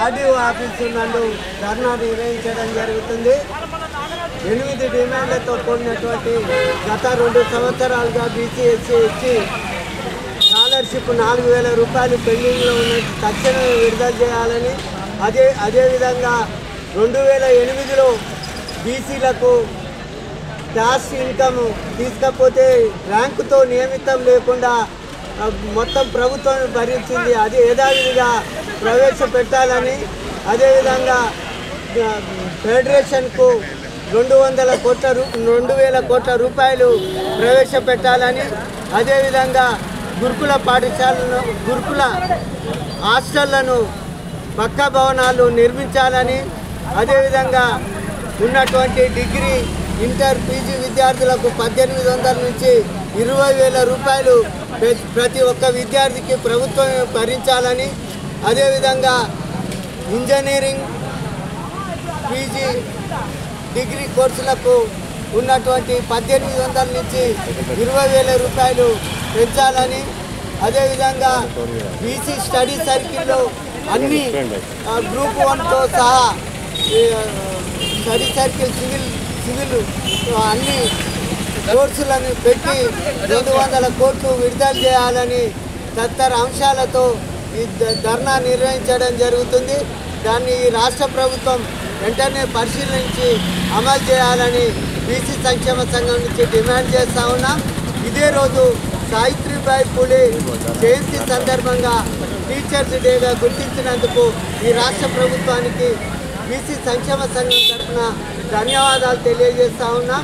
RDO office నందు ధర్నా నిర్వహించడం జరుగుతుంది. 8 డిమాండ్లతో కూడినటువంటి గత 2 సంవత్సరాలుగా బీసీ ఎస్సీ ఎస్టీ స్కాలర్షిప్ 4,000 రూపాయలు పెండింగ్లో ఉన్న తక్షణమే విడుదల చేయాలని, అదేవిధంగా 2008లో బీసీలకు క్యాష్ ఇన్కమ్ తీసుకపోతే ర్యాంకుతో నియమితం లేకుండా మొత్తం ప్రభుత్వం భరించింది. అది యథావిధిగా ప్రవేశపెట్టాలని, అదేవిధంగా ఫెడరేషన్కు 2,000 కోట్ల రూపాయలు ప్రవేశపెట్టాలని, అదేవిధంగా గురుకుల పాఠశాలను గురుకుల హాస్టళ్లను పక్కా భవనాలు నిర్మించాలని, అదేవిధంగా ఉన్నటువంటి డిగ్రీ ఇంటర్ పీజీ విద్యార్థులకు 1,800 నుంచి 20,000 రూపాయలు ప్రతి ఒక్క విద్యార్థికి ప్రభుత్వం భరించాలని, అదేవిధంగా ఇంజనీరింగ్ పీజీ డిగ్రీ కోర్సులకు ఉన్నటువంటి 1,800 నుంచి 20,000 రూపాయలు పెంచాలని, అదేవిధంగా బీసీ స్టడీ సర్కిల్లో అన్ని గ్రూప్ 1తో సహా స్టడీ సర్కిల్ సివిల్ అన్ని కోర్సులను పెట్టి 200 కోట్లు విడుదల చేయాలని తదితర అంశాలతో ఈ ధర్నా నిర్వహించడం జరుగుతుంది. దాన్ని ఈ రాష్ట్ర ప్రభుత్వం వెంటనే పరిశీలించి అమలు చేయాలని బీసీ సంక్షేమ సంఘం నుంచి డిమాండ్ చేస్తూ ఉన్నాం. ఇదే రోజు సావిత్రిబాయి పూలే జయంతి సందర్భంగా టీచర్స్ డేగా గుర్తించినందుకు ఈ రాష్ట్ర ప్రభుత్వానికి బీసీ సంక్షేమ సంఘం తరఫున ధన్యవాదాలు తెలియజేస్తూ ఉన్నాం.